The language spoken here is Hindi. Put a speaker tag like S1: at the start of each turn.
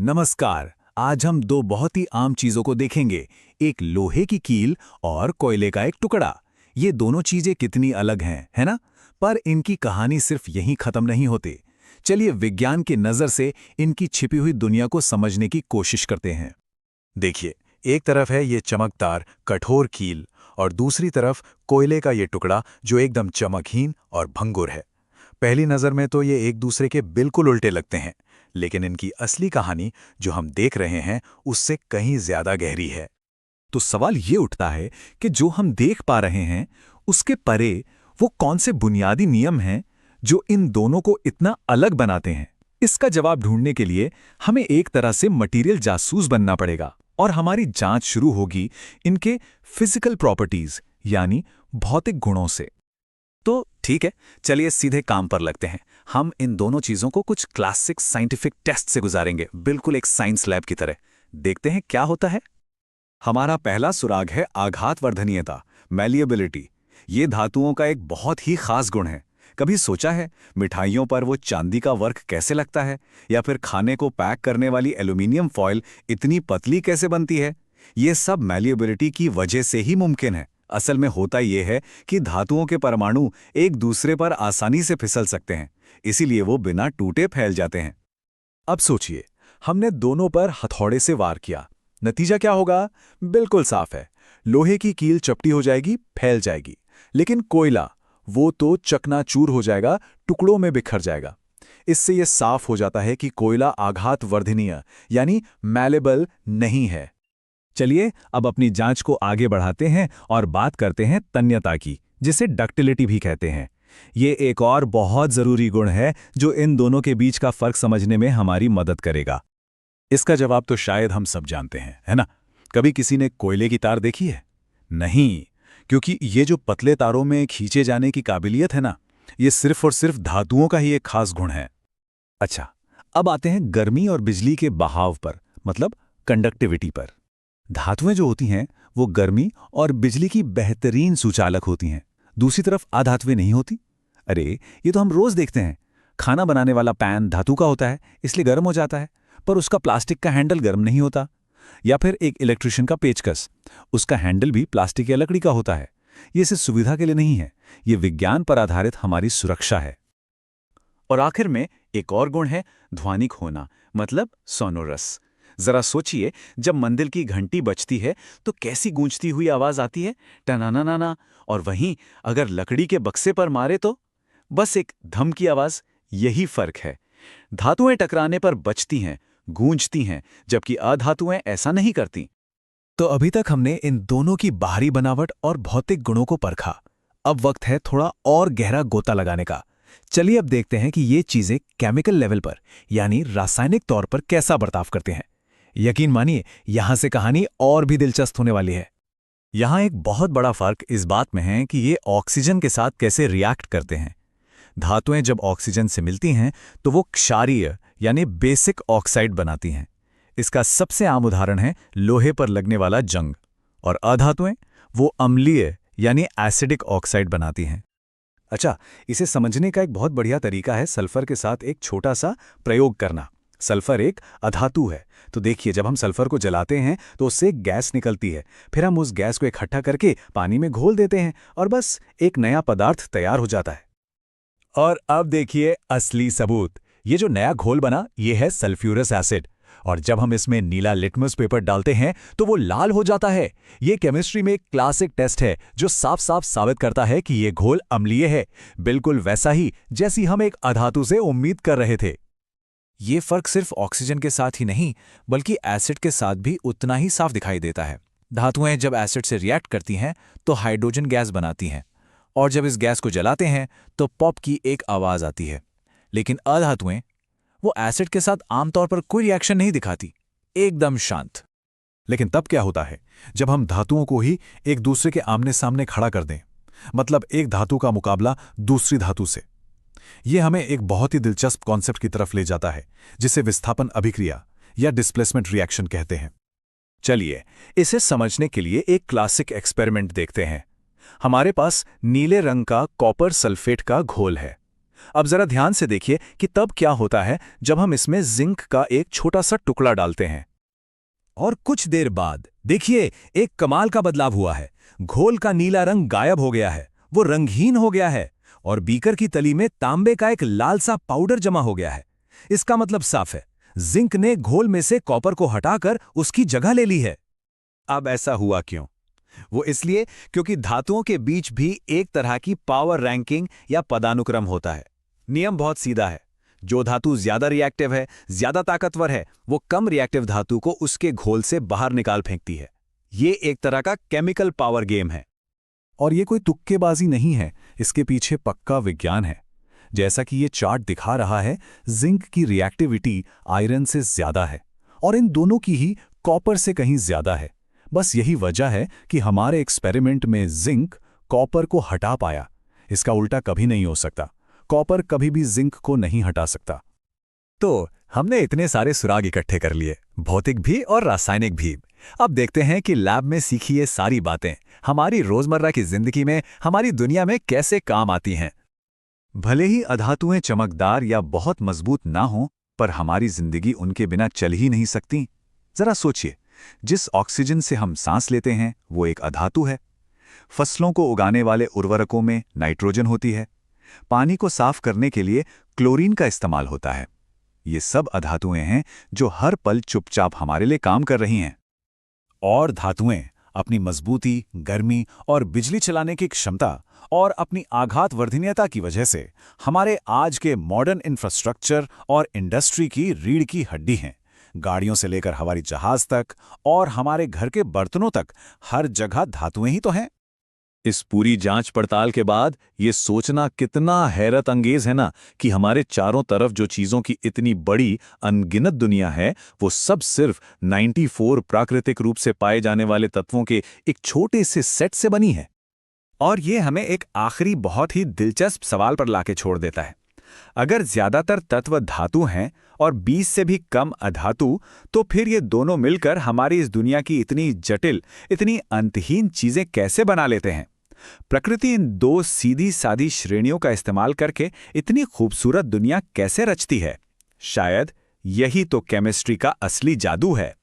S1: नमस्कार। आज हम दो बहुत ही आम चीजों को देखेंगे, एक लोहे की कील और कोयले का एक टुकड़ा। ये दोनों चीजें कितनी अलग हैं, है ना? पर इनकी कहानी सिर्फ यहीं खत्म नहीं होती। चलिए विज्ञान की नजर से इनकी छिपी हुई दुनिया को समझने की कोशिश करते हैं। देखिए, एक तरफ है ये चमकदार कठोर कील और दूसरी तरफ कोयले का ये टुकड़ा जो एकदम चमकहीन और भंगुर है। पहली नज़र में तो ये एक दूसरे के बिल्कुल उल्टे लगते हैं, लेकिन इनकी असली कहानी जो हम देख रहे हैं उससे कहीं ज्यादा गहरी है। तो सवाल ये उठता है कि जो हम देख पा रहे हैं उसके परे वो कौन से बुनियादी नियम हैं जो इन दोनों को इतना अलग बनाते हैं। इसका जवाब ढूंढने के लिए हमें एक तरह से मटेरियल जासूस बनना पड़ेगा और हमारी जांच शुरू होगी इनके फिजिकल प्रॉपर्टीज यानी भौतिक गुणों से। तो ठीक है, चलिए सीधे काम पर लगते हैं। हम इन दोनों चीजों को कुछ क्लासिक साइंटिफिक टेस्ट से गुजारेंगे, बिल्कुल एक साइंस लैब की तरह। देखते हैं क्या होता है। हमारा पहला सुराग है आघात वर्धनीयता, मैलिएबिलिटी। ये धातुओं का एक बहुत ही खास गुण है। कभी सोचा है मिठाइयों पर वो चांदी का वर्क कैसे लगता है, या फिर खाने को पैक करने वाली एल्यूमिनियम फॉइल इतनी पतली कैसे बनती है? ये सब मैलिएबिलिटी की वजह से ही मुमकिन है। असल में होता यह है कि धातुओं के परमाणु एक दूसरे पर आसानी से फिसल सकते हैं, इसीलिए वो बिना टूटे फैल जाते हैं। अब सोचिए, हमने दोनों पर हथौड़े से वार किया, नतीजा क्या होगा? बिल्कुल साफ है, लोहे की कील चपटी हो जाएगी, फैल जाएगी। लेकिन कोयला, वो तो चकनाचूर हो जाएगा, टुकड़ों में बिखर जाएगा। इससे यह साफ हो जाता है कि कोयला आघात वर्धनीय यानी मैलेबल नहीं है। चलिए अब अपनी जांच को आगे बढ़ाते हैं और बात करते हैं तन्यता की, जिसे डक्टिलिटी भी कहते हैं। ये एक और बहुत जरूरी गुण है जो इन दोनों के बीच का फर्क समझने में हमारी मदद करेगा। इसका जवाब तो शायद हम सब जानते हैं, है ना? कभी किसी ने कोयले की तार देखी है? नहीं, क्योंकि ये जो पतले तारों में खींचे जाने की काबिलियत है ना, ये सिर्फ और सिर्फ धातुओं का ही एक खास गुण है। अच्छा, अब आते हैं गर्मी और बिजली के बहाव पर, मतलब कंडक्टिविटी पर। धातुएं जो होती हैं वो गर्मी और बिजली की बेहतरीन सुचालक होती हैं। दूसरी तरफ अधातुएं नहीं होती। अरे, ये तो हम रोज देखते हैं। खाना बनाने वाला पैन धातु का होता है, इसलिए गर्म हो जाता है, पर उसका प्लास्टिक का हैंडल गर्म नहीं होता। या फिर एक इलेक्ट्रिशियन का पेचकस, उसका हैंडल भी प्लास्टिक या लकड़ी का होता है। ये सिर्फ सुविधा के लिए नहीं है, ये विज्ञान पर आधारित हमारी सुरक्षा है। और आखिर में एक और गुण है ध्वनिक होना, मतलब सोनोरस। जरा सोचिए, जब मंदिर की घंटी बजती है तो कैसी गूंजती हुई आवाज आती है, टनाना। और वहीं अगर लकड़ी के बक्से पर मारे तो बस एक धम की आवाज। यही फर्क है, धातुएं टकराने पर बजती हैं, गूंजती हैं, जबकि अधातुएं ऐसा नहीं करती। तो अभी तक हमने इन दोनों की बाहरी बनावट और भौतिक गुणों को परखा। अब वक्त है थोड़ा और गहरा गोता लगाने का। चलिए अब देखते हैं कि ये चीजें केमिकल लेवल पर यानी रासायनिक तौर पर कैसा बर्ताव करते हैं। यकीन मानिए, यहां से कहानी और भी दिलचस्प होने वाली है। यहां एक बहुत बड़ा फर्क इस बात में है कि ये ऑक्सीजन के साथ कैसे रिएक्ट करते हैं। धातुएं जब ऑक्सीजन से मिलती हैं तो वो क्षारीय यानी बेसिक ऑक्साइड बनाती हैं। इसका सबसे आम उदाहरण है लोहे पर लगने वाला जंग। और अधातुएं वो अम्लीय यानी एसिडिक ऑक्साइड बनाती हैं। अच्छा, इसे समझने का एक बहुत बढ़िया तरीका है सल्फर के साथ एक छोटा सा प्रयोग करना। सल्फर एक अधातु है, तो देखिए, जब हम सल्फर को जलाते हैं तो उससे एक गैस निकलती है। फिर हम उस गैस को इकट्ठा करके पानी में घोल देते हैं और बस एक नया पदार्थ तैयार हो जाता है। और अब देखिए असली सबूत। ये जो नया घोल बना, ये है सल्फ्यूरस एसिड। और जब हम इसमें नीला लिटमस पेपर डालते हैं तो वो लाल हो जाता है। ये केमिस्ट्री में एक क्लासिक टेस्ट है जो साफ साफ साबित करता है कि ये घोल अम्लीय है, बिल्कुल वैसा ही जैसी हम एक अधातु से उम्मीद कर रहे थे। ये फर्क सिर्फ ऑक्सीजन के साथ ही नहीं, बल्कि एसिड के साथ भी उतना ही साफ दिखाई देता है। धातुएं जब एसिड से रिएक्ट करती हैं तो हाइड्रोजन गैस बनाती हैं, और जब इस गैस को जलाते हैं तो पॉप की एक आवाज आती है। लेकिन अधातुएं, वो एसिड के साथ आमतौर पर कोई रिएक्शन नहीं दिखाती, एकदम शांत। लेकिन तब क्या होता है जब हम धातुओं को ही एक दूसरे के आमने सामने खड़ा कर दें, मतलब एक धातु का मुकाबला दूसरी धातु से। यह हमें एक बहुत ही दिलचस्प कॉन्सेप्ट की तरफ ले जाता है, जिसे विस्थापन अभिक्रिया या डिस्प्लेसमेंट रिएक्शन कहते हैं। चलिए इसे समझने के लिए एक क्लासिक एक्सपेरिमेंट देखते हैं। हमारे पास नीले रंग का कॉपर सल्फेट का घोल है। अब जरा ध्यान से देखिए कि तब क्या होता है जब हम इसमें जिंक का एक छोटा सा टुकड़ा डालते हैं। और कुछ देर बाद देखिए एक कमाल का बदलाव हुआ है। घोल का नीला रंग गायब हो गया है, वो रंगहीन हो गया है और बीकर की तली में तांबे का एक लाल सा पाउडर जमा हो गया है। इसका मतलब साफ है, जिंक ने घोल में से कॉपर को हटाकर उसकी जगह ले ली है। अब ऐसा हुआ क्यों? वो इसलिए क्योंकि धातुओं के बीच भी एक तरह की पावर रैंकिंग या पदानुक्रम होता है। नियम बहुत सीधा है, जो धातु ज्यादा रिएक्टिव है, ज्यादा ताकतवर है, वो कम रिएक्टिव धातु को उसके घोल से बाहर निकाल फेंकती है। ये एक तरह का केमिकल पावर गेम है। और ये कोई तुक्केबाजी नहीं है, इसके पीछे पक्का विज्ञान है। जैसा कि ये चार्ट दिखा रहा है, जिंक की रिएक्टिविटी आयरन से ज्यादा है और इन दोनों की ही कॉपर से कहीं ज्यादा है। बस यही वजह है कि हमारे एक्सपेरिमेंट में जिंक कॉपर को हटा पाया। इसका उल्टा कभी नहीं हो सकता। कॉपर कभी भी जिंक को नहीं हटा सकता। तो हमने इतने सारे सुराग इकट्ठे कर लिए, भौतिक भी और रासायनिक भी। अब देखते हैं कि लैब में सीखी ये सारी बातें हमारी रोजमर्रा की जिंदगी में, हमारी दुनिया में कैसे काम आती हैं। भले ही अधातुएं चमकदार या बहुत मजबूत ना हों, पर हमारी जिंदगी उनके बिना चल ही नहीं सकती। जरा सोचिए, जिस ऑक्सीजन से हम सांस लेते हैं वो एक अधातु है। फसलों को उगाने वाले उर्वरकों में नाइट्रोजन होती है। पानी को साफ करने के लिए क्लोरीन का इस्तेमाल होता है। ये सब अधातुएं हैं जो हर पल चुपचाप हमारे लिए काम कर रही हैं। और धातुएं अपनी मजबूती, गर्मी और बिजली चलाने की क्षमता और अपनी आघात वर्धनीयता की वजह से हमारे आज के मॉडर्न इंफ्रास्ट्रक्चर और इंडस्ट्री की रीढ़ की हड्डी हैं। गाड़ियों से लेकर हवाई जहाज तक और हमारे घर के बर्तनों तक हर जगह धातुएं ही तो हैं। इस पूरी जांच पड़ताल के बाद ये सोचना कितना हैरत अंगेज है ना कि हमारे चारों तरफ जो चीजों की इतनी बड़ी अनगिनत दुनिया है, वो सब सिर्फ 94 प्राकृतिक रूप से पाए जाने वाले तत्वों के एक छोटे से सेट से बनी है। और ये हमें एक आखिरी बहुत ही दिलचस्प सवाल पर लाके छोड़ देता है। अगर ज्यादातर तत्व धातु हैं और 20 से भी कम अधातु, तो फिर ये दोनों मिलकर हमारी इस दुनिया की इतनी जटिल, इतनी अंतहीन चीजें कैसे बना लेते हैं? प्रकृति इन दो सीधी सादी श्रेणियों का इस्तेमाल करके इतनी खूबसूरत दुनिया कैसे रचती है? शायद यही तो केमिस्ट्री का असली जादू है।